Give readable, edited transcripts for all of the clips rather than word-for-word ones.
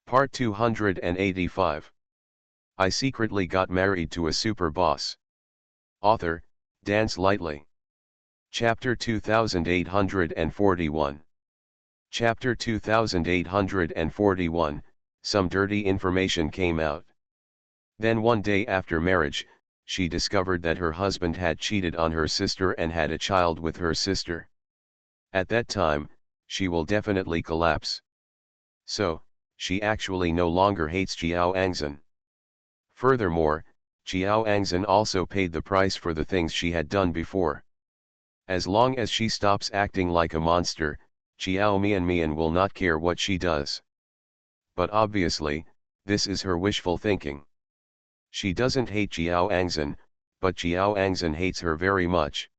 Part 285. I secretly got married to a super boss. Author, Dance Lightly. Chapter 2841. Chapter 2841, Some dirty information came out. Then one day after marriage, she discovered that her husband had cheated on her sister and had a child with her sister. At that time, she will definitely collapse. So, she actually no longer hates Jiao Angzhen. Furthermore, Jiao Angzhen also paid the price for the things she had done before. As long as she stops acting like a monster, Jiao Mian will not care what she does. But obviously, this is her wishful thinking. She doesn't hate Jiao Angzhen, but Jiao Angzhen hates her very much.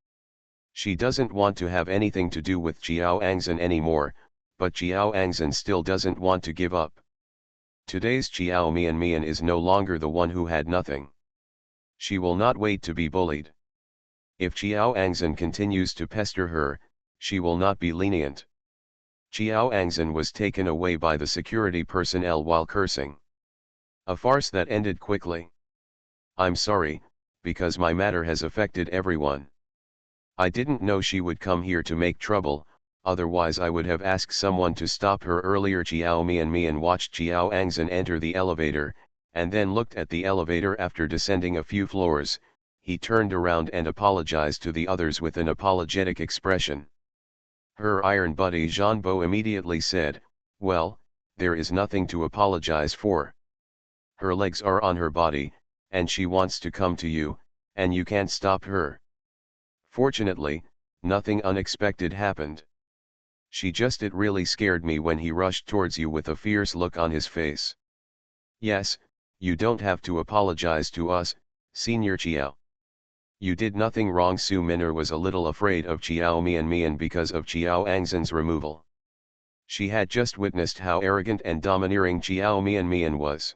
She doesn't want to have anything to do with Jiao Angzhen anymore, but Jiao Angzhen still doesn't want to give up. Today's Jiao Mian is no longer the one who had nothing. She will not wait to be bullied. If Jiao Angzhen continues to pester her, she will not be lenient. Jiao Angzhen was taken away by the security personnel while cursing. A farce that ended quickly. I'm sorry, because my matter has affected everyone. I didn't know she would come here to make trouble. Otherwise I would have asked someone to stop her earlier. Jiao Mian watched Jiao Angzhen enter the elevator, and then looked at the elevator. After descending a few floors, he turned around and apologized to the others with an apologetic expression. Her iron buddy Jean Bo immediately said, "Well, there is nothing to apologize for. Her legs are on her body, and she wants to come to you, and you can't stop her." Fortunately, nothing unexpected happened. It really scared me when he rushed towards you with a fierce look on his face. Yes, you don't have to apologize to us, Senior Jiao. You did nothing wrong. Su Min'er was a little afraid of Jiao Mian because of Jiao Angzhen's removal. She had just witnessed how arrogant and domineering Jiao Mian was.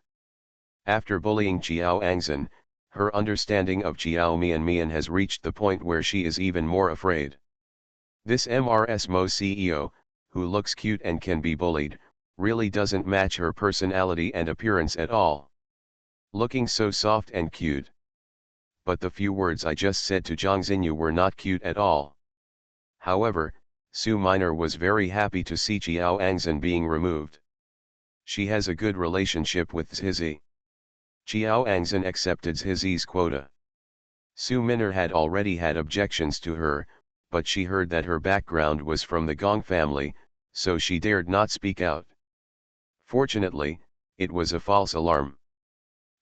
After bullying Jiao Angzhen, her understanding of Jiao Mian has reached the point where she is even more afraid. This MRSMO CEO, who looks cute and can be bullied, really doesn't match her personality and appearance at all. Looking so soft and cute. But the few words I just said to Zhang Xinyu were not cute at all. However, Su Min'er was very happy to see Jiao Angzhen being removed. She has a good relationship with Zhizi. Jiao Angzhen accepted Zhizi's quota. Su Min'er had already had objections to her, but she heard that her background was from the Gong family, so she dared not speak out. Fortunately, it was a false alarm.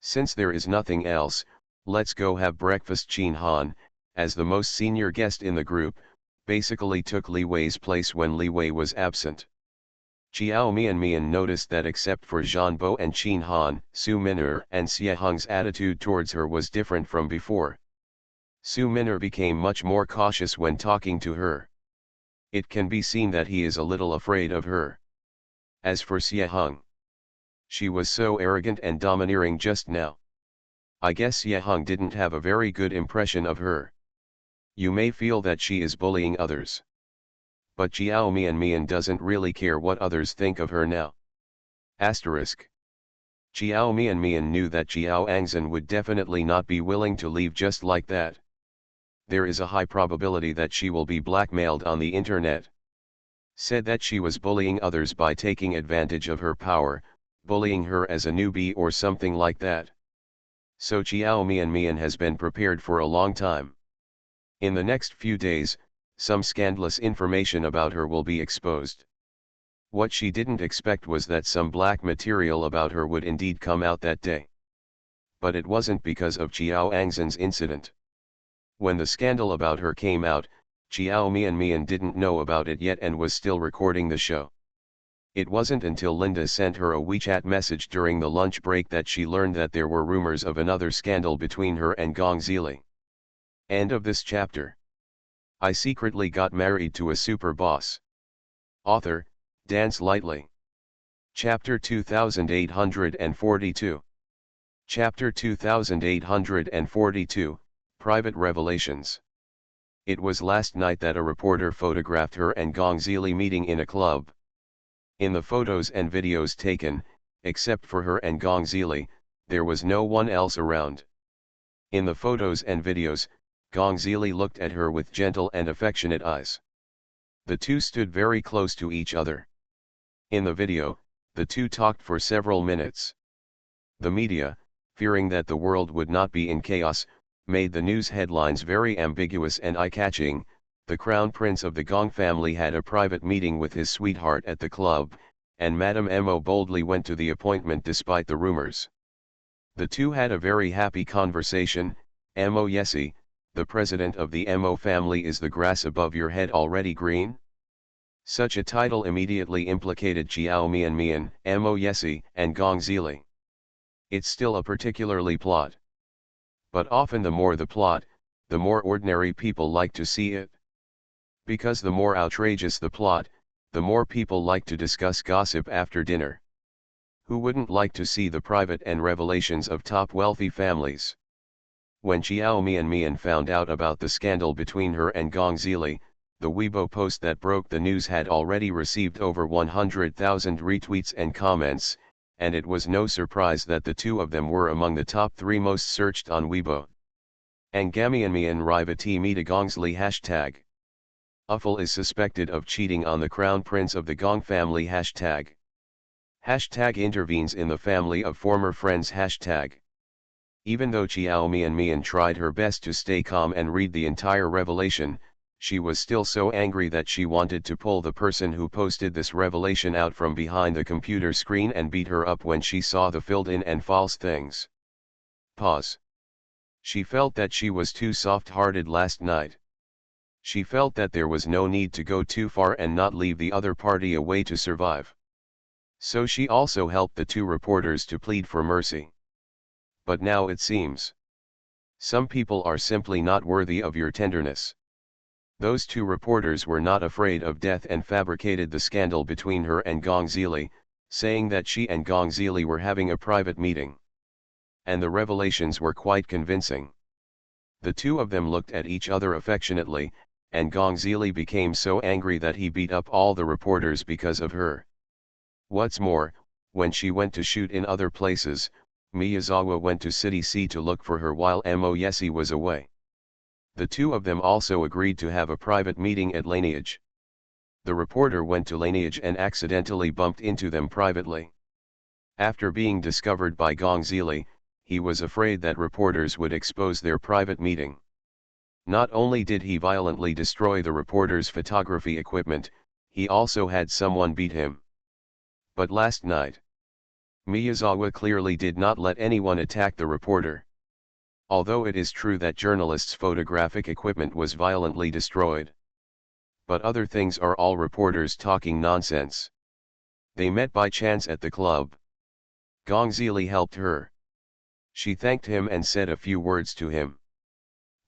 Since there is nothing else, let's go have breakfast. Qin Han, as the most senior guest in the group, basically took Li Wei's place when Li Wei was absent. Jiao Mian noticed that except for Jean Bo and Qin Han, Su Min'er and Xie Heng's attitude towards her was different from before. Su Min'er became much more cautious when talking to her. It can be seen that he is a little afraid of her. As for Xie Heng, she was so arrogant and domineering just now. I guess Xie Heng didn't have a very good impression of her. You may feel that she is bullying others. But Jiao Mian doesn't really care what others think of her now. Asterisk. Jiao Mian knew that Jiao Angzhen would definitely not be willing to leave just like that. There is a high probability that she will be blackmailed on the internet. Said that she was bullying others by taking advantage of her power, bullying her as a newbie or something like that. So Jiao Mian has been prepared for a long time. In the next few days, some scandalous information about her will be exposed. What she didn't expect was that some black material about her would indeed come out that day. But it wasn't because of Jiao Angzhen's incident. When the scandal about her came out, Jiao Mian didn't know about it yet and was still recording the show. It wasn't until Linda sent her a WeChat message during the lunch break that she learned that there were rumors of another scandal between her and Gong Zili. End of this chapter. I secretly got married to a super boss. Author, Dance Lightly. Chapter 2842. Chapter 2842, Private Revelations. It was last night that a reporter photographed her and Gong Zili meeting in a club. In the photos and videos taken, except for her and Gong Zili, there was no one else around. In the photos and videos, Gong Zili looked at her with gentle and affectionate eyes. The two stood very close to each other. In the video, the two talked for several minutes. The media, fearing that the world would not be in chaos, made the news headlines very ambiguous and eye-catching. The crown prince of the Gong family had a private meeting with his sweetheart at the club, and Madame Mo boldly went to the appointment despite the rumors. The two had a very happy conversation. Mo Yesi, the president of the Mo family, is the grass above your head already green? Such a title immediately implicated Chiao Mian Mian, Mo Yesi, and Gong Zili. It's still a particularly plot. But often the more the plot, the more ordinary people like to see it. Because the more outrageous the plot, the more people like to discuss gossip after dinner. Who wouldn't like to see the private and revelations of top wealthy families? When Chiao Mian Mian found out about the scandal between her and Gong Zili, the Weibo post that broke the news had already received over 100,000 retweets and comments, and it was no surprise that the two of them were among the top 3 most searched on Weibo. Angamianmian Rivati Mita Gongzli hashtag. Uffle is suspected of cheating on the crown prince of the Gong family hashtag. Hashtag intervenes in the family of former friends hashtag. Even though Chiao Mian Mian tried her best to stay calm and read the entire revelation, she was still so angry that she wanted to pull the person who posted this revelation out from behind the computer screen and beat her up when she saw the filled-in and false things. Pause. She felt that she was too soft-hearted last night. She felt that there was no need to go too far and not leave the other party a way to survive. So she also helped the two reporters to plead for mercy. But now it seems some people are simply not worthy of your tenderness. Those two reporters were not afraid of death and fabricated the scandal between her and Gong Zili, saying that she and Gong Zili were having a private meeting. And the revelations were quite convincing. The two of them looked at each other affectionately, and Gong Zili became so angry that he beat up all the reporters because of her. What's more, when she went to shoot in other places, Miyazawa went to City C to look for her while Mo Yesi was away. The two of them also agreed to have a private meeting at Lineage. The reporter went to Lineage and accidentally bumped into them privately. After being discovered by Gong Zili, he was afraid that reporters would expose their private meeting. Not only did he violently destroy the reporter's photography equipment, he also had someone beat him. But last night, Miyazawa clearly did not let anyone attack the reporter. Although it is true that journalists' photographic equipment was violently destroyed. But other things are all reporters talking nonsense. They met by chance at the club. Gong Zili helped her. She thanked him and said a few words to him.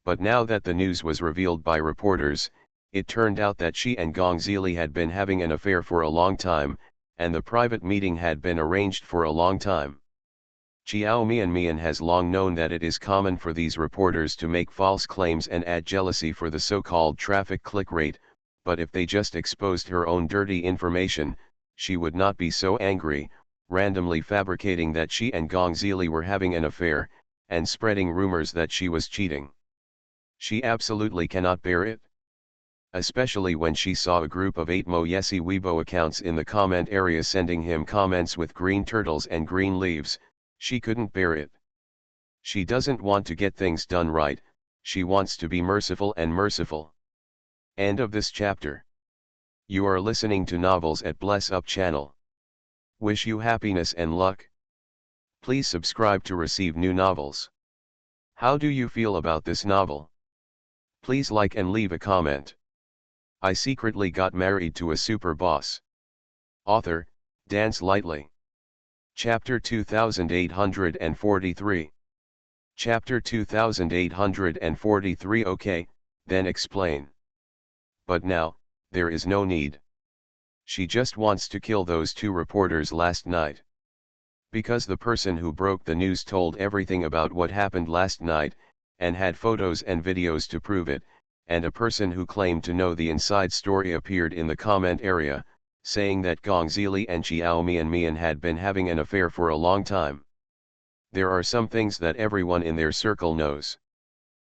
But now that the news was revealed by reporters, it turned out that she and Gong Zili had been having an affair for a long time, and the private meeting had been arranged for a long time. Chiao Mian Mian has long known that it is common for these reporters to make false claims and add jealousy for the so-called traffic click rate, but if they just exposed her own dirty information, she would not be so angry, randomly fabricating that she and Gong Zili were having an affair, and spreading rumors that she was cheating. She absolutely cannot bear it. Especially when she saw a group of 8 Mo Yesi Weibo accounts in the comment area sending him comments with green turtles and green leaves, she couldn't bear it. She doesn't want to get things done right, she wants to be merciful and merciful. End of this chapter. You are listening to Novels at Bless Up channel. Wish you happiness and luck. Please subscribe to receive new novels. How do you feel about this novel? Please like and leave a comment. I secretly got married to a super boss. Author, Dance Lightly. Chapter 2843. Chapter 2843. Okay, then explain. But now, there is no need. She just wants to kill those two reporters last night. Because the person who broke the news told everything about what happened last night, and had photos and videos to prove it, and a person who claimed to know the inside story appeared in the comment area, saying that Gong Zili and Xiao Mian had been having an affair for a long time. There are some things that everyone in their circle knows.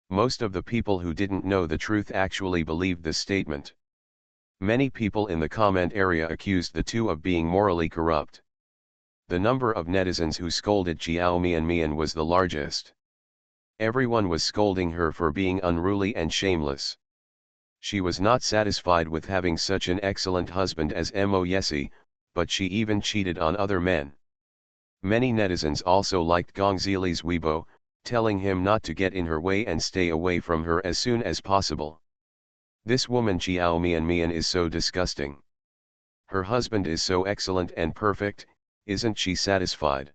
Most of the people who didn't know the truth actually believed this statement. Many people in the comment area accused the two of being morally corrupt. The number of netizens who scolded Xiao Mian was the largest. Everyone was scolding her for being unruly and shameless. She was not satisfied with having such an excellent husband as Mo Yesi, but she even cheated on other men. Many netizens also liked Gong Zili's Weibo, telling him not to get in her way and stay away from her as soon as possible. This woman Xiao Mian is so disgusting. Her husband is so excellent and perfect, isn't she satisfied?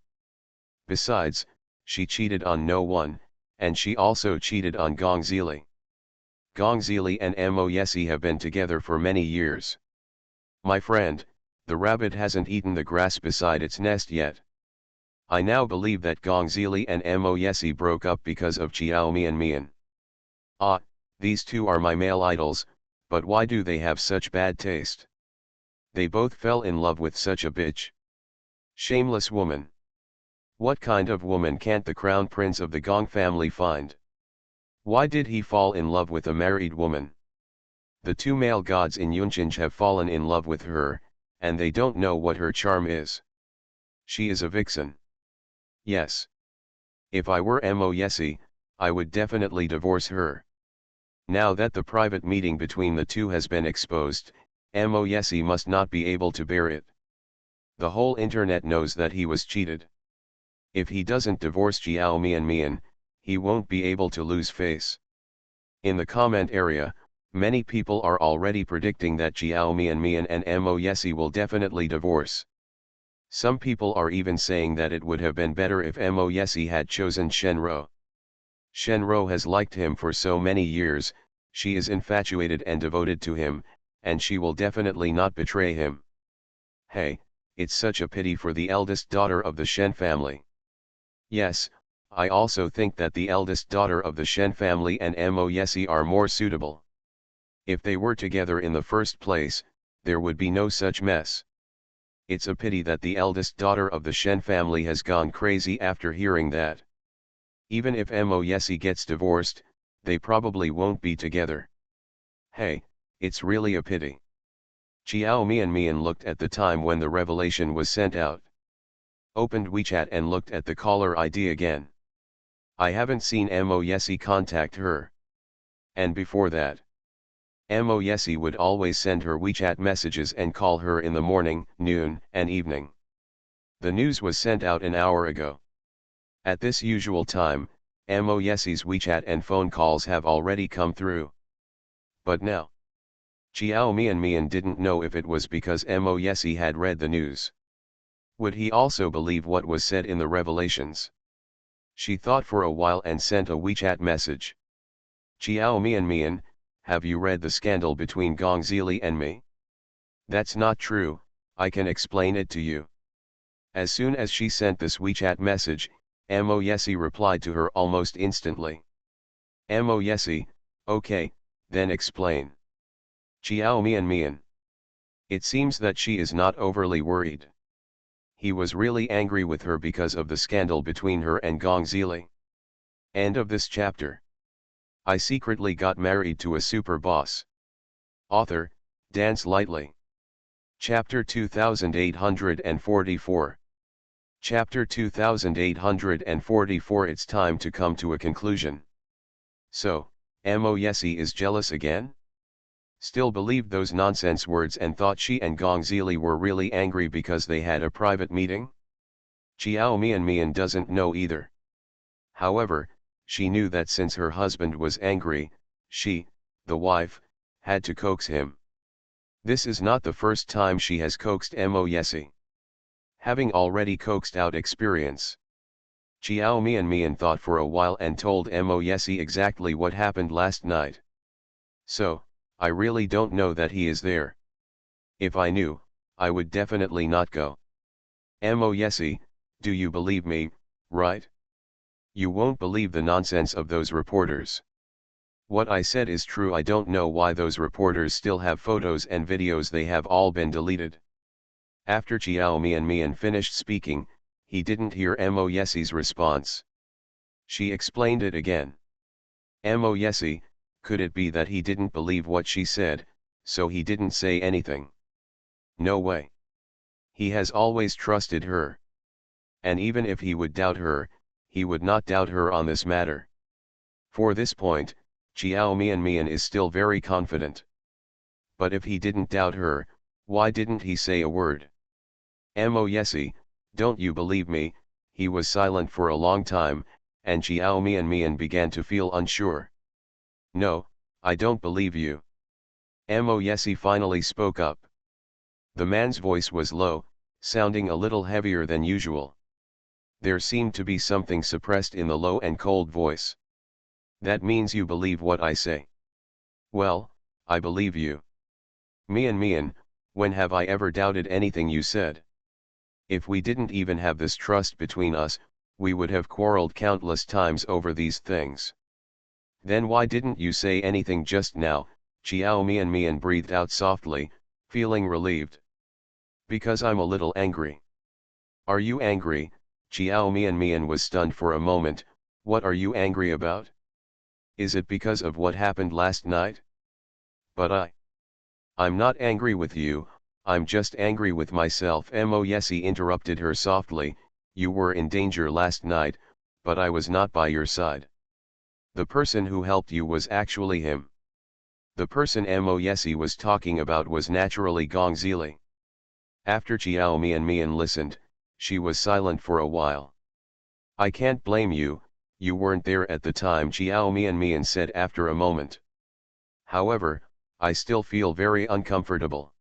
Besides, she cheated on no one, and she also cheated on Gong Zili. Gong Zili and Mo Yesi have been together for many years. My friend, the rabbit hasn't eaten the grass beside its nest yet. I now believe that Gong Zili and Mo Yesi broke up because of Xiao Mian. Ah, these two are my male idols, but why do they have such bad taste? They both fell in love with such a bitch. Shameless woman. What kind of woman can't the crown prince of the Gong family find? Why did he fall in love with a married woman? The two male gods in Yunchinj have fallen in love with her, and they don't know what her charm is. She is a vixen. Yes. If I were Mo Yesi, I would definitely divorce her. Now that the private meeting between the two has been exposed, Mo Yesi must not be able to bear it. The whole internet knows that he was cheated. If he doesn't divorce Xiao Mian, he won't be able to lose face. In the comment area, many people are already predicting that Xiao Mian and Mo Yesi will definitely divorce. Some people are even saying that it would have been better if Mo Yesi had chosen Shenro. Shenro has liked him for so many years, she is infatuated and devoted to him, and she will definitely not betray him. Hey, it's such a pity for the eldest daughter of the Shen family. Yes, I also think that the eldest daughter of the Shen family and Mo Yesi are more suitable. If they were together in the first place, there would be no such mess. It's a pity that the eldest daughter of the Shen family has gone crazy after hearing that. Even if Mo Yesi gets divorced, they probably won't be together. Hey, it's really a pity. Xiao Mian looked at the time when the revelation was sent out. Opened WeChat and looked at the caller ID again. I haven't seen Mo Yesi contact her. And before that, Mo Yesi would always send her WeChat messages and call her in the morning, noon, and evening. The news was sent out an hour ago. At this usual time, Mo Yesi's WeChat and phone calls have already come through. But now, Xiao Mian didn't know if it was because Mo Yesi had read the news. Would he also believe what was said in the revelations? She thought for a while and sent a WeChat message. Xiao Mian, have you read the scandal between Gong Zili and me? That's not true, I can explain it to you. As soon as she sent this WeChat message, Mo Yesi replied to her almost instantly. Mo Yesi, okay, then explain. Xiao Mian. It seems that she is not overly worried. He was really angry with her because of the scandal between her and Gong Zili. End of this chapter. I secretly got married to a super boss. Author, Dance Lightly. Chapter 2844. Chapter 2844. It's time to come to a conclusion. So, Mo Yesi is jealous again? Still believed those nonsense words and thought she and Gong Zili were really angry because they had a private meeting? Xiao Mian doesn't know either. However, she knew that since her husband was angry, she, the wife, had to coax him. This is not the first time she has coaxed Mo Yesi. Having already coaxed out experience, Xiao Mian thought for a while and told Mo Yesi exactly what happened last night. So, I really don't know that he is there. If I knew, I would definitely not go. Mo Yesi, do you believe me, right? You won't believe the nonsense of those reporters. What I said is true. I don't know why those reporters still have photos and videos. They have all been deleted. After Chiao Mian finished speaking, he didn't hear Mo Yesi's response. She explained it again. Mo Yesi, could it be that he didn't believe what she said, so he didn't say anything? No way. He has always trusted her. And even if he would doubt her, he would not doubt her on this matter. For this point, Chiao Mian is still very confident. But if he didn't doubt her, why didn't he say a word? Mo Yesi, don't you believe me? He was silent for a long time, and Chiao Mian began to feel unsure. No, I don't believe you. Mo Yesi finally spoke up. The man's voice was low, sounding a little heavier than usual. There seemed to be something suppressed in the low and cold voice. That means you believe what I say. Well, I believe you. Mian, when have I ever doubted anything you said? If we didn't even have this trust between us, we would have quarreled countless times over these things. Then why didn't you say anything just now? Chiao Mian breathed out softly, feeling relieved. Because I'm a little angry. Are you angry? Chiao Mian was stunned for a moment. What are you angry about? Is it because of what happened last night? But I'm not angry with you, I'm just angry with myself. Mo Yesi interrupted her softly. You were in danger last night, but I was not by your side. The person who helped you was actually him. The person Mo Yesi was talking about was naturally Gong Zili. After Chiao Mian listened, she was silent for a while. I can't blame you, you weren't there at the time, Chiao Mian said after a moment. However, I still feel very uncomfortable.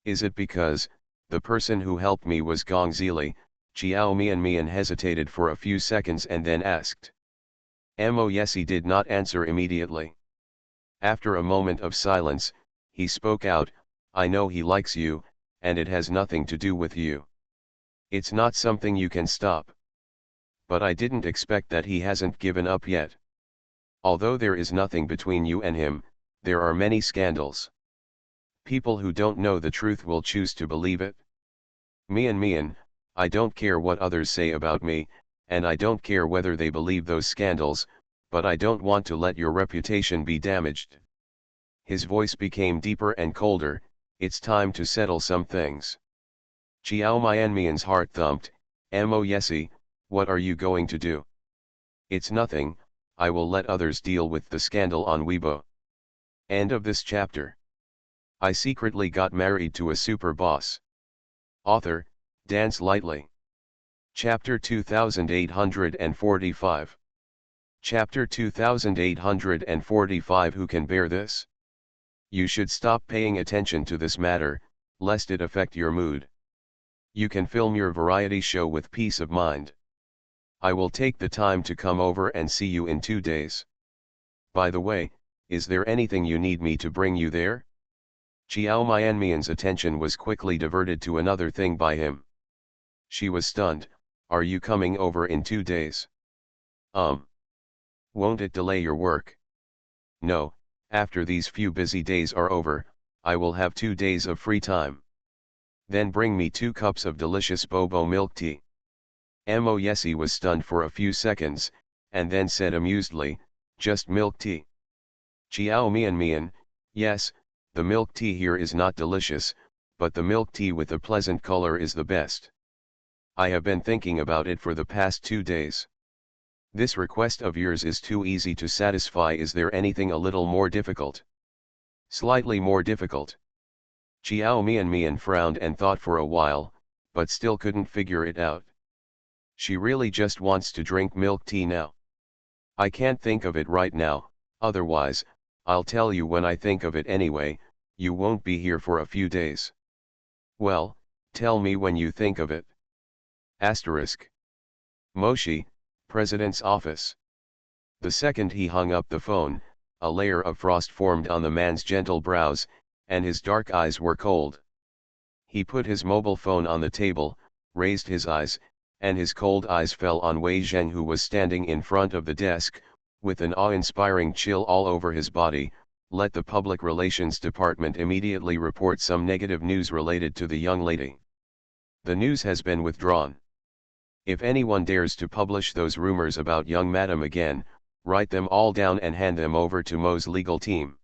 Is it because the person who helped me was Gong Zili? Chiao Mian hesitated for a few seconds and then asked. Mo Yesi did not answer immediately. After a moment of silence, he spoke out, I know he likes you, and it has nothing to do with you. It's not something you can stop. But I didn't expect that he hasn't given up yet. Although there is nothing between you and him, there are many scandals. People who don't know the truth will choose to believe it. Mian, I don't care what others say about me, and I don't care whether they believe those scandals, but I don't want to let your reputation be damaged. His voice became deeper and colder. It's time to settle some things. Chiao Mian's heart thumped. Mo Yesi, what are you going to do? It's nothing, I will let others deal with the scandal on Weibo. End of this chapter. I secretly got married to a super boss. Author, Dance Lightly. Chapter 2845. Chapter 2845. Who can bear this? You should stop paying attention to this matter, lest it affect your mood. You can film your variety show with peace of mind. I will take the time to come over and see you in 2 days. By the way, is there anything you need me to bring you there? Chiao Mian's attention was quickly diverted to another thing by him. She was stunned. Are you coming over in 2 days? Won't it delay your work? No, after these few busy days are over, I will have 2 days of free time. Then bring me 2 cups of delicious bobo milk tea. Mo Yesi was stunned for a few seconds, and then said amusedly, just milk tea. Chiao Mian, yes, the milk tea here is not delicious, but the milk tea with a pleasant color is the best. I have been thinking about it for the past 2 days. This request of yours is too easy to satisfy. Is there anything a little more difficult? Slightly more difficult. Chiao Mian frowned and thought for a while, but still couldn't figure it out. She really just wants to drink milk tea now. I can't think of it right now, otherwise, I'll tell you when I think of it anyway. You won't be here for a few days. Well, tell me when you think of it. Asterisk. Moshi, President's office. The second he hung up the phone, a layer of frost formed on the man's gentle brows, and his dark eyes were cold. He put his mobile phone on the table, raised his eyes, and his cold eyes fell on Wei Zheng, who was standing in front of the desk, With an awe-inspiring chill all over his body, let the public relations department immediately report some negative news related to the young lady. The news has been withdrawn. If anyone dares to publish those rumors about young madam again, write them all down and hand them over to Mo's legal team.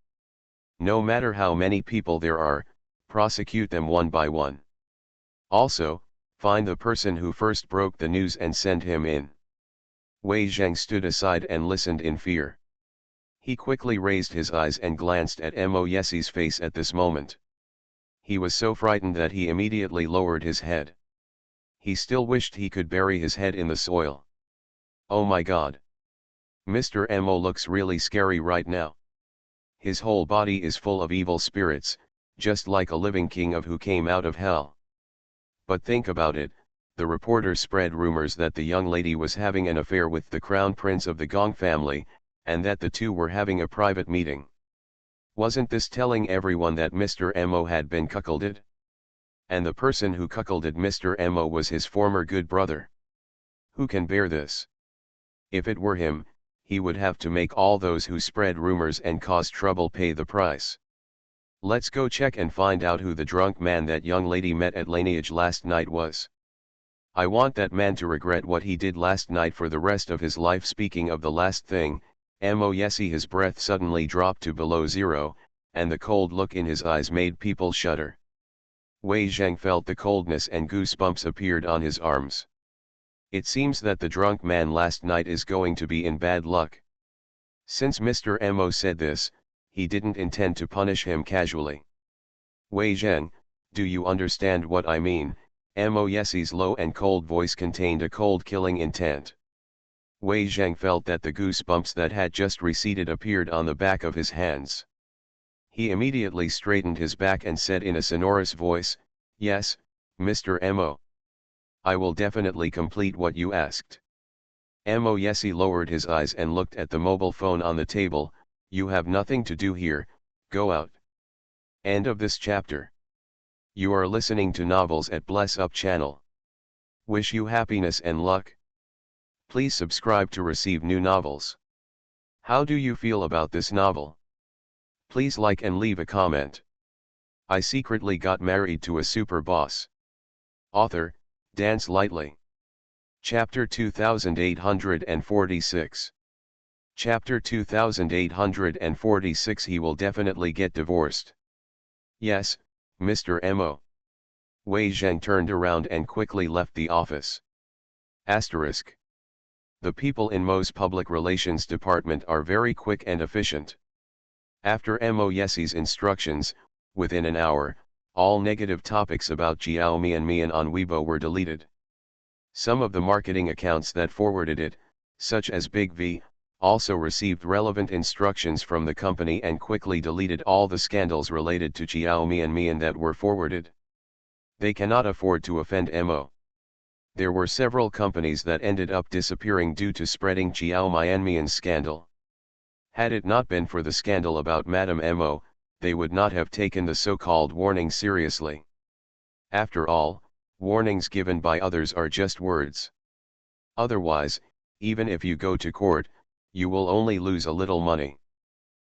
No matter how many people there are, prosecute them one by one. Also, find the person who first broke the news and send him in. Wei Zheng stood aside and listened in fear. He quickly raised his eyes and glanced at Mo Yesie's face at this moment. He was so frightened that he immediately lowered his head. He still wished he could bury his head in the soil. Oh my God! Mr. Mo looks really scary right now. His whole body is full of evil spirits, just like a living king who came out of hell. But think about it, the reporter spread rumors that the young lady was having an affair with the crown prince of the Gong family, and that the two were having a private meeting. Wasn't this telling everyone that Mr. Mo had been cuckolded? And the person who cuckolded Mr. Mo was his former good brother. Who can bear this? If it were him, he would have to make all those who spread rumors and cause trouble pay the price. Let's go check and find out who the drunk man that young lady met at Lineage last night was. I want that man to regret what he did last night for the rest of his life. Speaking of the last thing, Mo Yesie, his breath suddenly dropped to below zero, and the cold look in his eyes made people shudder. Wei Zheng felt the coldness and goosebumps appeared on his arms. It seems that the drunk man last night is going to be in bad luck. Since Mr. Mo said this, he didn't intend to punish him casually. Wei Zheng, do you understand what I mean? Mo Yesie's low and cold voice contained a cold killing intent. Wei Zheng felt that the goosebumps that had just receded appeared on the back of his hands. He immediately straightened his back and said in a sonorous voice, "Yes, Mr. Mo. I will definitely complete what you asked." Mo Yesie lowered his eyes and looked at the mobile phone on the table. "You have nothing to do here, go out." End of this chapter. You are listening to Novels at Bless Up channel. Wish you happiness and luck. Please subscribe to receive new novels. How do you feel about this novel? Please like and leave a comment. I secretly got married to a super boss. Author, Dance Lightly. Chapter 2846. Chapter 2846. He will definitely get divorced. Yes, Mr. Mo. Wei Zheng turned around and quickly left the office. Asterisk. The people in Mo's public relations department are very quick and efficient. After Mo Yesie's instructions, within an hour, all negative topics about Jiao Mian on Weibo were deleted. Some of the marketing accounts that forwarded it, such as Big V, also received relevant instructions from the company and quickly deleted all the scandals related to Jiao Mian that were forwarded. They cannot afford to offend Mo. There were several companies that ended up disappearing due to spreading Jiao Mian's scandal. Had it not been for the scandal about Madame Mo, they would not have taken the so-called warning seriously. After all, warnings given by others are just words. Otherwise, even if you go to court, you will only lose a little money.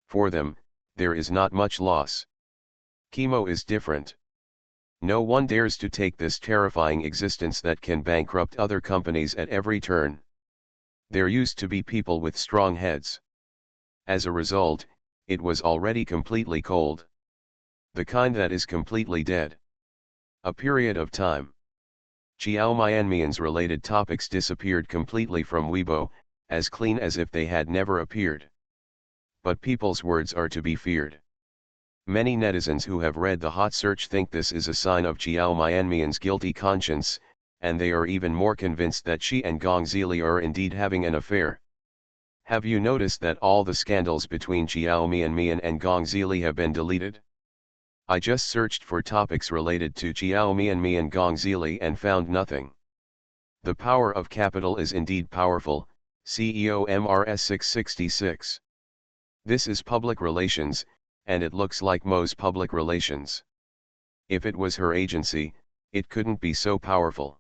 For them, there is not much loss. Chemo is different. No one dares to take this terrifying existence that can bankrupt other companies at every turn. There used to be people with strong heads. As a result, it was already completely cold. The kind that is completely dead. A period of time. Jiao Mian's related topics disappeared completely from Weibo, as clean as if they had never appeared. But people's words are to be feared. Many netizens who have read the hot search think this is a sign of Jiao Mian's guilty conscience, and they are even more convinced that she and Gong Zili are indeed having an affair. Have you noticed that all the scandals between Jiao Mian and Gong Zili have been deleted? I just searched for topics related to Jiao Mian and Gong Zili and found nothing. The power of capital is indeed powerful, CEO MRS 666. This is public relations, and it looks like Mo's public relations. If it was her agency, it couldn't be so powerful.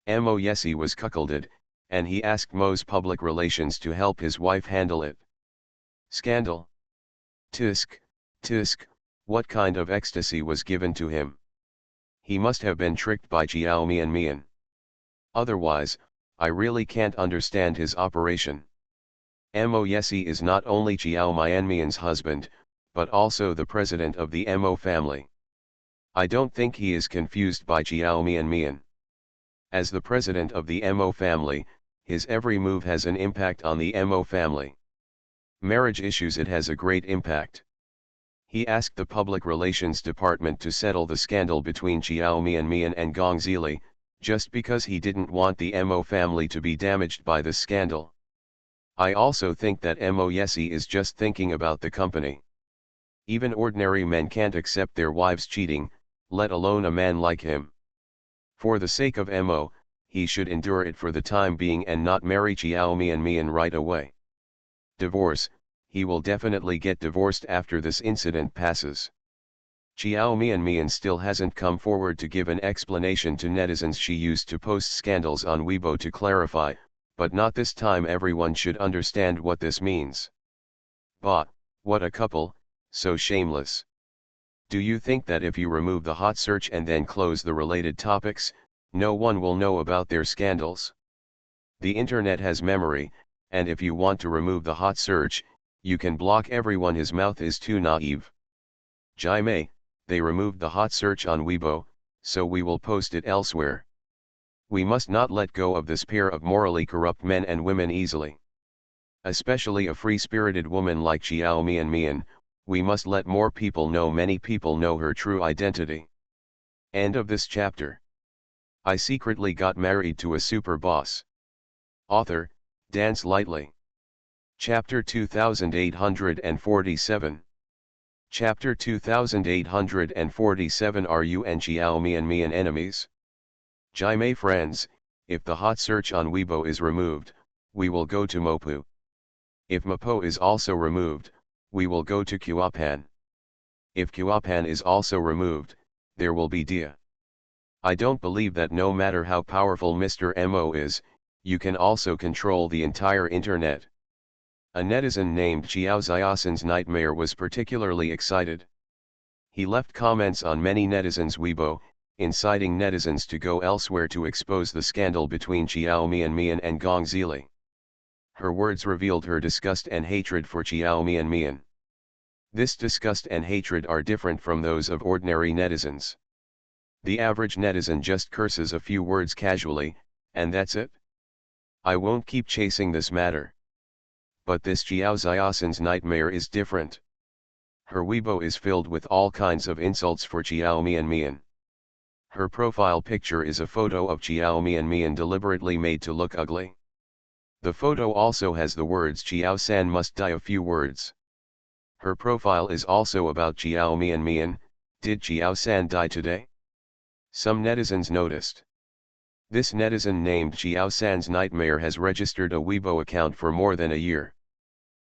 Mo Yesie was cuckolded, and he asked Mo's public relations to help his wife handle it. Scandal. Tisk, tisk, what kind of ecstasy was given to him? He must have been tricked by Jiao Mian. Otherwise, I really can't understand his operation. Mo Yesi is not only Jiao Mian's husband, but also the president of the Mo family. I don't think he is confused by Jiao Mian. As the president of the Mo family, his every move has an impact on the Mo family. Marriage issues, it has a great impact. He asked the public relations department to settle the scandal between Jiao Mian and Gong Zili, just because he didn't want the Mo family to be damaged by this scandal. I also think that Mo Yesi is just thinking about the company. Even ordinary men can't accept their wives cheating, let alone a man like him. For the sake of Mo, he should endure it for the time being and not marry Jiao Mian right away. Divorce, he will definitely get divorced after this incident passes. Jiao Mian still hasn't come forward to give an explanation to netizens. She used to post scandals on Weibo to clarify, but not this time. Everyone should understand what this means. Bah, what a couple, so shameless. Do you think that if you remove the hot search and then close the related topics, no one will know about their scandals? The internet has memory, and if you want to remove the hot search, you can block everyone. His mouth is too naive. Jaime, they removed the hot search on Weibo, so we will post it elsewhere. We must not let go of this pair of morally corrupt men and women easily. Especially a free-spirited woman like Jiao Mian, we must let more people know. Many people know her true identity. End of this chapter. I secretly got married to a super boss. Author, Dance Lightly. Chapter 2847. Chapter 2847. Are you and Jiao Mian enemies? Jaime friends, if the hot search on Weibo is removed, we will go to Mopu. If Mopo is also removed, we will go to Kuapan. If Kuapan is also removed, there will be Dia. I don't believe that no matter how powerful Mr. Mo is, you can also control the entire internet. A netizen named Jiao Xiaosan's Nightmare was particularly excited. He left comments on many netizens' Weibo, inciting netizens to go elsewhere to expose the scandal between Jiao Mian and Gong Zili. Her words revealed her disgust and hatred for Jiao Mian. This disgust and hatred are different from those of ordinary netizens. The average netizen just curses a few words casually, and that's it. I won't keep chasing this matter. But this Jiao Xiaosan's Nightmare is different. Her Weibo is filled with all kinds of insults for Jiao Mian. Her profile picture is a photo of Jiao Mian deliberately made to look ugly. The photo also has the words Jiao San must die, a few words. Her profile is also about Jiao Mian. Did Jiao San die today? Some netizens noticed. This netizen named Jiao San's Nightmare has registered a Weibo account for more than a year.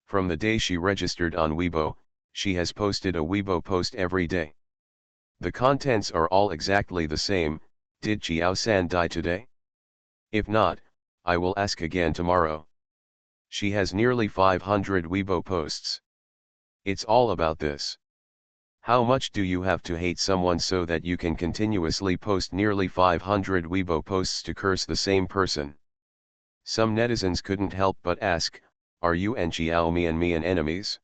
From the day she registered on Weibo, she has posted a Weibo post every day. The contents are all exactly the same. Did Jiao San die today? If not, I will ask again tomorrow. She has nearly 500 Weibo posts. It's all about this. How much do you have to hate someone so that you can continuously post nearly 500 Weibo posts to curse the same person? Some netizens couldn't help but ask, are you and Jiao Mian enemies?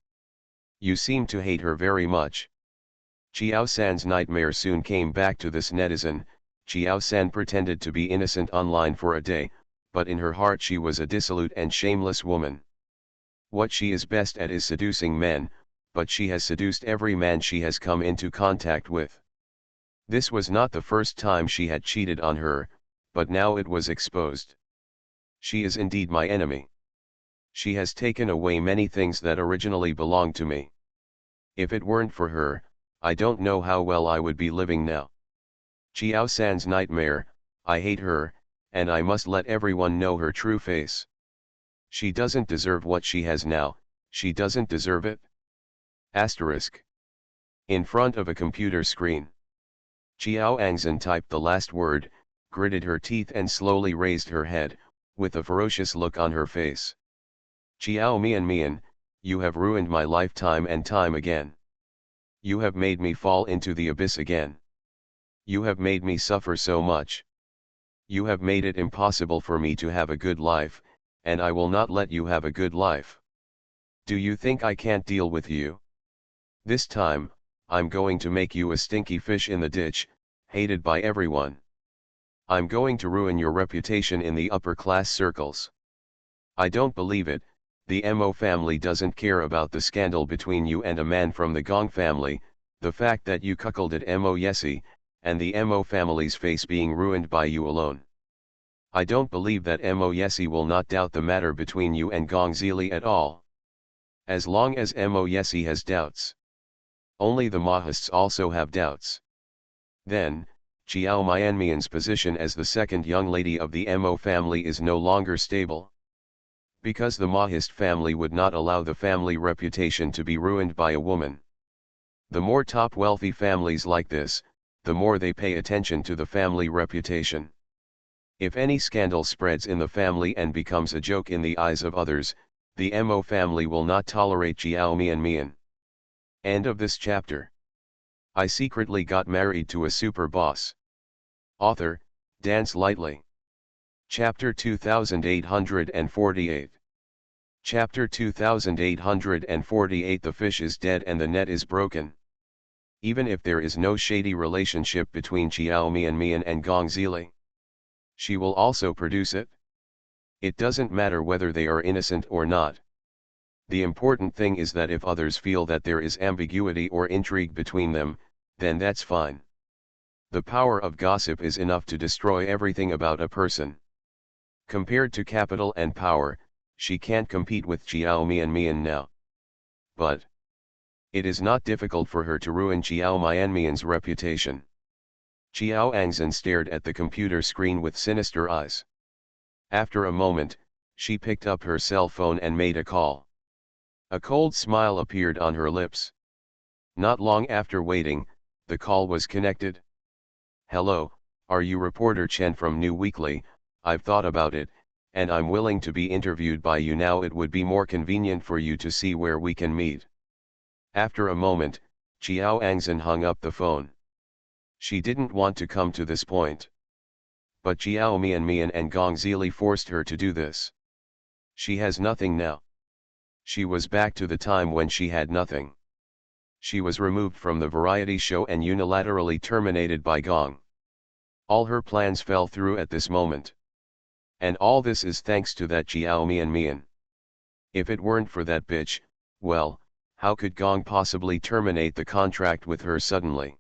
You seem to hate her very much. Jiao San's Nightmare soon came back to this netizen. Jiao San pretended to be innocent online for a day, but in her heart she was a dissolute and shameless woman. What she is best at is seducing men, but she has seduced every man she has come into contact with. This was not the first time she had cheated on her, but now it was exposed. She is indeed my enemy. She has taken away many things that originally belonged to me. If it weren't for her, I don't know how well I would be living now. Jiao San's Nightmare, I hate her, and I must let everyone know her true face. She doesn't deserve what she has now, she doesn't deserve it. Asterisk. In front of a computer screen. Jiao Angzhen typed the last word, gritted her teeth and slowly raised her head, with a ferocious look on her face. Chiao Mian, you have ruined my life time and time again. You have made me fall into the abyss again. You have made me suffer so much. You have made it impossible for me to have a good life, and I will not let you have a good life. Do you think I can't deal with you? This time, I'm going to make you a stinky fish in the ditch, hated by everyone. I'm going to ruin your reputation in the upper class circles. I don't believe it. The Mo family doesn't care about the scandal between you and a man from the Gong family, the fact that you cuckolded Mo Yesi, and the Mo family's face being ruined by you alone. I don't believe that Mo Yesi will not doubt the matter between you and Gong Zili at all. As long as Mo Yesi has doubts. Only the Mahists also have doubts. Then, Chiao Mianmian's position as the second young lady of the Mo family is no longer stable. Because the Mahist family would not allow the family reputation to be ruined by a woman. The more top wealthy families like this, the more they pay attention to the family reputation. If any scandal spreads in the family and becomes a joke in the eyes of others, the Mo family will not tolerate Chiao Mian. End of this chapter. I secretly got married to a super boss. Author, Dance Lightly. Chapter 2848. Chapter 2848. The fish is dead and the net is broken. Even if there is no shady relationship between Chiao Mian and Gong Zili, she will also produce it. It doesn't matter whether they are innocent or not. The important thing is that if others feel that there is ambiguity or intrigue between them, then that's fine. The power of gossip is enough to destroy everything about a person. Compared to capital and power, she can't compete with Chiao Mian now. But it is not difficult for her to ruin Chiao Mian's reputation. Chiao Angzhen stared at the computer screen with sinister eyes. After a moment, she picked up her cell phone and made a call. A cold smile appeared on her lips. Not long after waiting, the call was connected. Hello, are you reporter Chen from New Weekly? I've thought about it, and I'm willing to be interviewed by you now. It would be more convenient for you to see where we can meet. After a moment, Chiao Angzhen hung up the phone. She didn't want to come to this point. But Chiao Mian and Gong Zili forced her to do this. She has nothing now. She was back to the time when she had nothing. She was removed from the variety show and unilaterally terminated by Gong. All her plans fell through at this moment. And all this is thanks to that Chiao Mian. If it weren't for that bitch, well, how could Gong possibly terminate the contract with her suddenly?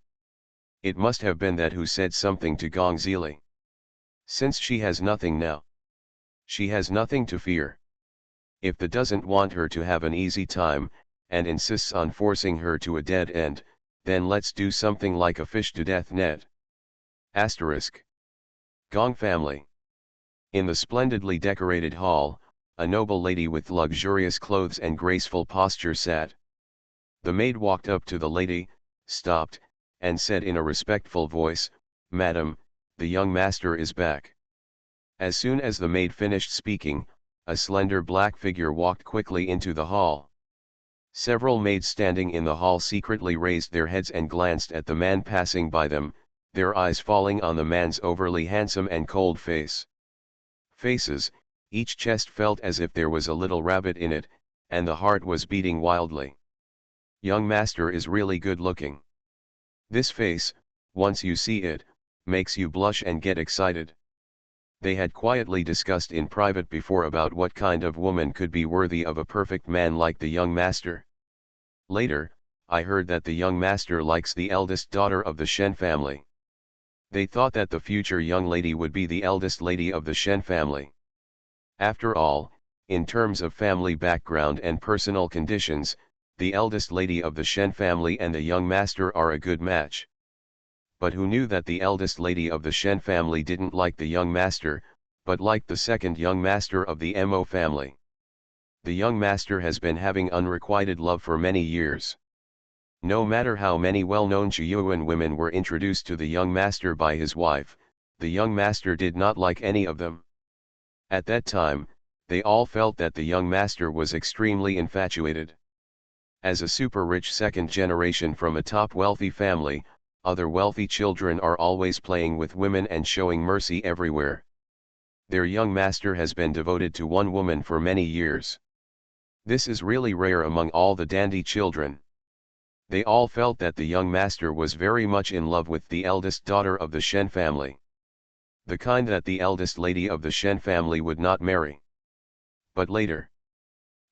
It must have been that who said something to Gong Zili. Since she has nothing now, she has nothing to fear. If the doesn't want her to have an easy time, and insists on forcing her to a dead end, then let's do something like a fish to death net. Asterisk. Gong family. In the splendidly decorated hall, a noble lady with luxurious clothes and graceful posture sat. The maid walked up to the lady, stopped, and said in a respectful voice, "Madam, the young master is back." As soon as the maid finished speaking, a slender black figure walked quickly into the hall. Several maids standing in the hall secretly raised their heads and glanced at the man passing by them, their eyes falling on the man's overly handsome and cold face. Faces, each chest felt as if there was a little rabbit in it, and the heart was beating wildly. Young master is really good looking. This face, once you see it, makes you blush and get excited. They had quietly discussed in private before about what kind of woman could be worthy of a perfect man like the young master. Later, I heard that the young master likes the eldest daughter of the Shen family. They thought that the future young lady would be the eldest lady of the Shen family. After all, in terms of family background and personal conditions, the eldest lady of the Shen family and the young master are a good match. But who knew that the eldest lady of the Shen family didn't like the young master, but liked the second young master of the Mo family? The young master has been having unrequited love for many years. No matter how many well-known Chuyuan women were introduced to the young master by his wife, the young master did not like any of them. At that time, they all felt that the young master was extremely infatuated. As a super-rich second generation from a top wealthy family, other wealthy children are always playing with women and showing mercy everywhere. Their young master has been devoted to one woman for many years. This is really rare among all the dandy children. They all felt that the young master was very much in love with the eldest daughter of the Shen family. The kind that the eldest lady of the Shen family would not marry. But later,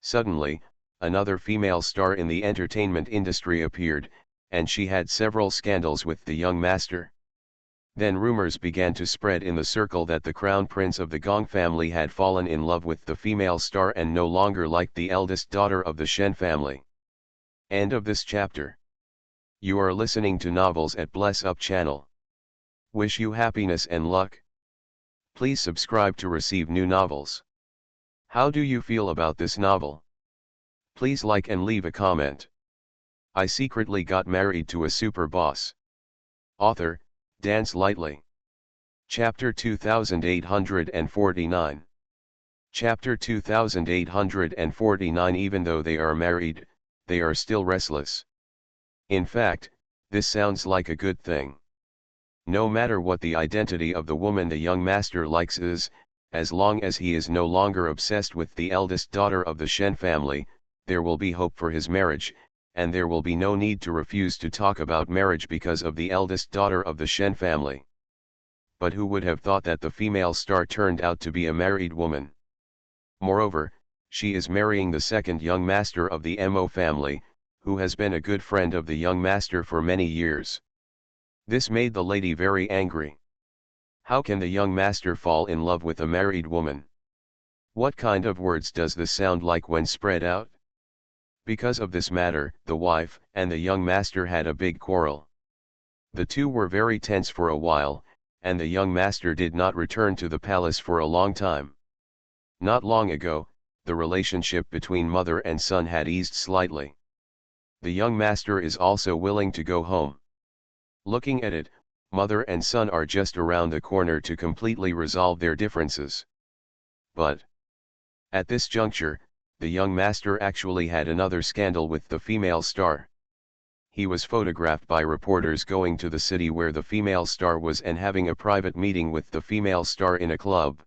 suddenly, another female star in the entertainment industry appeared, and she had several scandals with the young master. Then rumors began to spread in the circle that the crown prince of the Gong family had fallen in love with the female star and no longer liked the eldest daughter of the Shen family. End of this chapter. You are listening to Novels at Bless Up channel. Wish you happiness and luck. Please subscribe to receive new novels. How do you feel about this novel? Please like and leave a comment. I secretly got married to a super boss. Author, Dance Lightly. Chapter 2849. Chapter 2849. Even though they are married, they are still restless. In fact, this sounds like a good thing. No matter what the identity of the woman the young master likes is, as long as he is no longer obsessed with the eldest daughter of the Shen family, there will be hope for his marriage, and there will be no need to refuse to talk about marriage because of the eldest daughter of the Shen family. But who would have thought that the female star turned out to be a married woman? Moreover, she is marrying the second young master of the Mo family, who has been a good friend of the young master for many years. This made the lady very angry. How can the young master fall in love with a married woman? What kind of words does this sound like when spread out? Because of this matter, the wife and the young master had a big quarrel. The two were very tense for a while, and the young master did not return to the palace for a long time. Not long ago, the relationship between mother and son had eased slightly. The young master is also willing to go home. Looking at it, mother and son are just around the corner to completely resolve their differences. But at this juncture, the young master actually had another scandal with the female star. He was photographed by reporters going to the city where the female star was and having a private meeting with the female star in a club.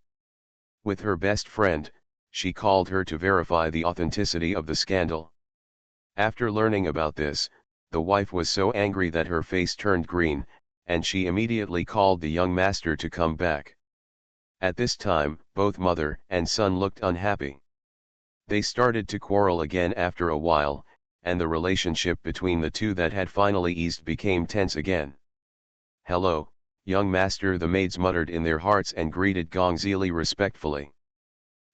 With her best friend, she called her to verify the authenticity of the scandal. After learning about this, the wife was so angry that her face turned green, and she immediately called the young master to come back. At this time, both mother and son looked unhappy. They started to quarrel again after a while, and the relationship between the two that had finally eased became tense again. "Hello, young master," the maids muttered in their hearts and greeted Gong Zili respectfully.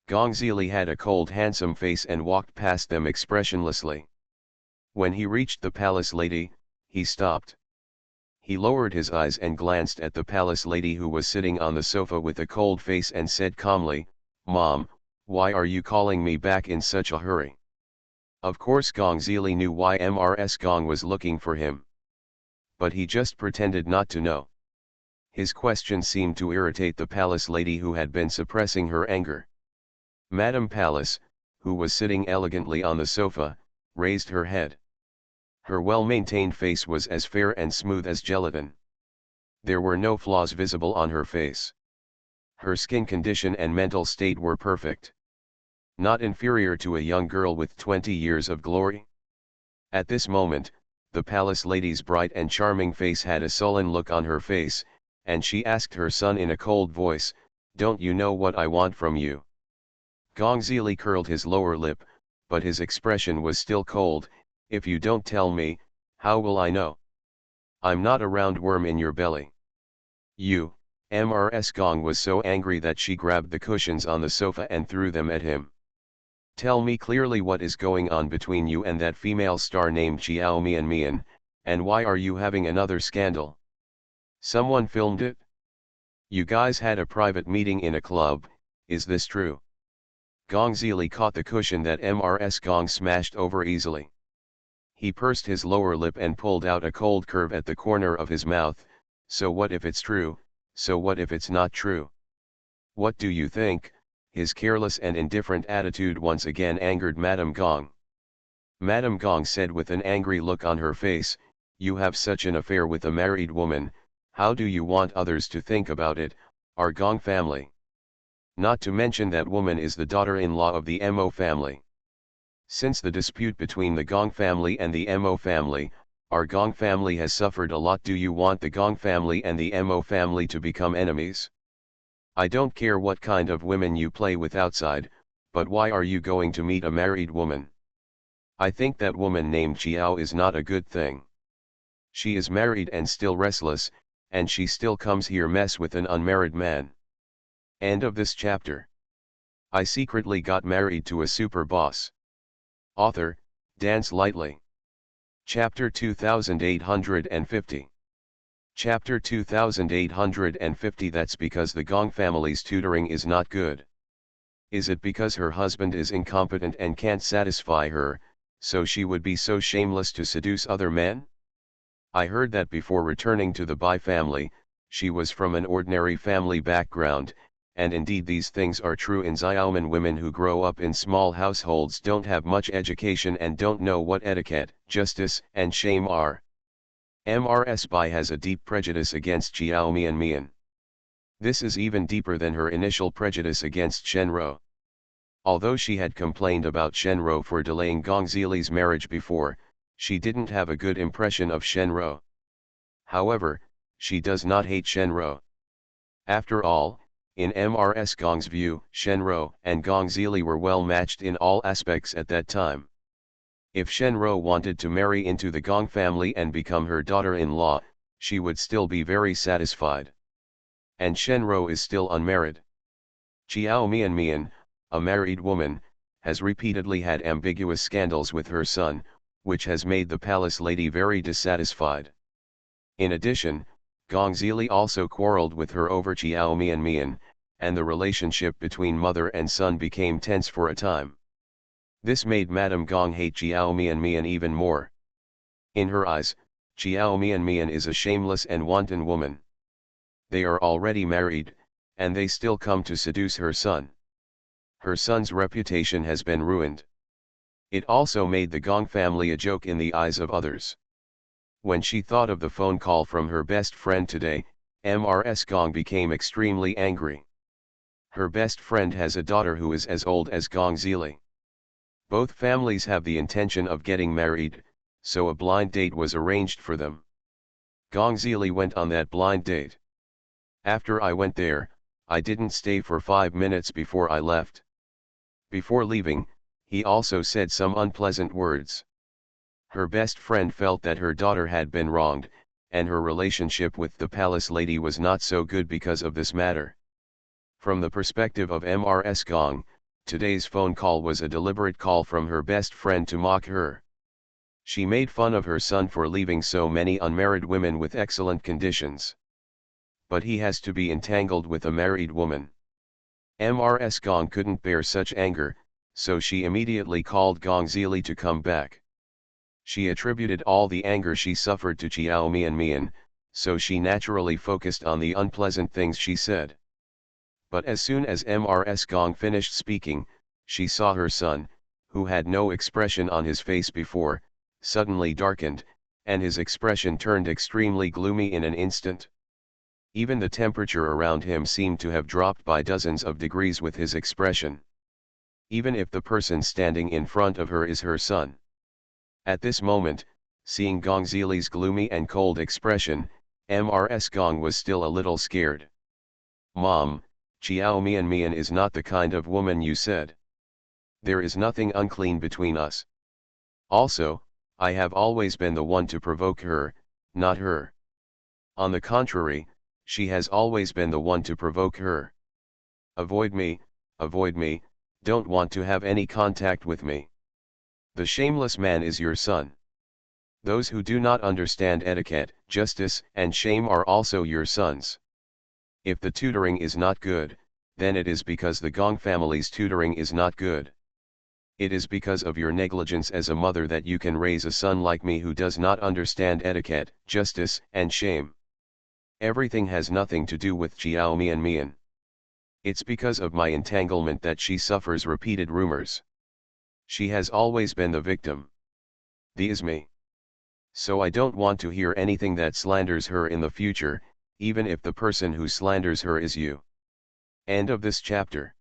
Gong Zili had a cold handsome face and walked past them expressionlessly. When he reached the palace lady, he stopped. He lowered his eyes and glanced at the palace lady who was sitting on the sofa with a cold face and said calmly, "Mom, why are you calling me back in such a hurry?" Of course Gong Zili knew why Mrs. Gong was looking for him. But he just pretended not to know. His question seemed to irritate the palace lady who had been suppressing her anger. Madame Palace, who was sitting elegantly on the sofa, raised her head. Her well-maintained face was as fair and smooth as gelatin. There were no flaws visible on her face. Her skin condition and mental state were perfect. Not inferior to a young girl with 20 years of glory. At this moment, the palace lady's bright and charming face had a sullen look on her face, and she asked her son in a cold voice, "Don't you know what I want from you?" Gong Zili curled his lower lip, but his expression was still cold. "If you don't tell me, how will I know? I'm not a round worm in your belly." Mrs. Gong was so angry that she grabbed the cushions on the sofa and threw them at him. "Tell me clearly what is going on between you and that female star named Xiao Mian, and why are you having another scandal? Someone filmed it? You guys had a private meeting in a club, is this true?" Gong Zili caught the cushion that Mrs. Gong smashed over easily. He pursed his lower lip and pulled out a cold curve at the corner of his mouth. "So what if it's true, so what if it's not true? What do you think?" His careless and indifferent attitude once again angered Madame Gong. Madame Gong said with an angry look on her face, "You have such an affair with a married woman, how do you want others to think about it, our Gong family? Not to mention that woman is the daughter-in-law of the Mo family. Since the dispute between the Gong family and the Mo family, our Gong family has suffered a lot. Do you want the Gong family and the Mo family to become enemies? I don't care what kind of women you play with outside, but why are you going to meet a married woman? I think that woman named Chiao is not a good thing. She is married and still restless, and she still comes here mess with an unmarried man." End of this chapter. I secretly got married to a super boss. Author, Dance Lightly. Chapter 2850. Chapter 2850. That's because the Gong family's tutoring is not good. Is it because her husband is incompetent and can't satisfy her, so she would be so shameless to seduce other men? I heard that before returning to the Bai family, she was from an ordinary family background, and indeed these things are true in Xiaoman. Women who grow up in small households don't have much education and don't know what etiquette, justice, and shame are. Mrs. Bai has a deep prejudice against Chiao Mian. This is even deeper than her initial prejudice against Shenro. Although she had complained about Shenro for delaying Gong Zili's marriage before, she didn't have a good impression of Shenro. However, she does not hate Shenro. After all, in Mrs. Gong's view, Shenro and Gong Zili were well matched in all aspects at that time. If Shenro wanted to marry into the Gong family and become her daughter-in-law, she would still be very satisfied. And Shenro is still unmarried. Chiao Mian, a married woman, has repeatedly had ambiguous scandals with her son, which has made the palace lady very dissatisfied. In addition, Gong Zili also quarreled with her over Chiao Mian, and the relationship between mother and son became tense for a time. This made Madame Gong hate Chiao Mian even more. In her eyes, Chiao Mian is a shameless and wanton woman. They are already married, and they still come to seduce her son. Her son's reputation has been ruined. It also made the Gong family a joke in the eyes of others. When she thought of the phone call from her best friend today, Mrs. Gong became extremely angry. Her best friend has a daughter who is as old as Gong Zili. Both families have the intention of getting married, so a blind date was arranged for them. Gong Zili went on that blind date. After I went there, I didn't stay for 5 minutes before I left. Before leaving, he also said some unpleasant words. Her best friend felt that her daughter had been wronged, and her relationship with the palace lady was not so good because of this matter. From the perspective of Mrs. Gong, today's phone call was a deliberate call from her best friend to mock her. She made fun of her son for leaving so many unmarried women with excellent conditions. But he has to be entangled with a married woman. Mrs. Gong couldn't bear such anger, so she immediately called Gong Zili to come back. She attributed all the anger she suffered to Chiao Mian, so she naturally focused on the unpleasant things she said. But as soon as Mrs. Gong finished speaking, she saw her son, who had no expression on his face before, suddenly darkened, and his expression turned extremely gloomy in an instant. Even the temperature around him seemed to have dropped by dozens of degrees with his expression. Even if the person standing in front of her is her son. At this moment, seeing Gong Zili's gloomy and cold expression, Mrs. Gong was still a little scared. "Mom, Chiao Mian is not the kind of woman you said. There is nothing unclean between us. Also, I have always been the one to provoke her, not her. On the contrary, she has always been the one to provoke her. Avoid me, don't want to have any contact with me. The shameless man is your son. Those who do not understand etiquette, justice, and shame are also your sons. If the tutoring is not good, then it is because the Gong family's tutoring is not good. It is because of your negligence as a mother that you can raise a son like me who does not understand etiquette, justice, and shame. Everything has nothing to do with Chiao Mian. It's because of my entanglement that she suffers repeated rumors. She has always been the victim. Is me. So I don't want to hear anything that slanders her in the future, even if the person who slanders her is you. End of this chapter.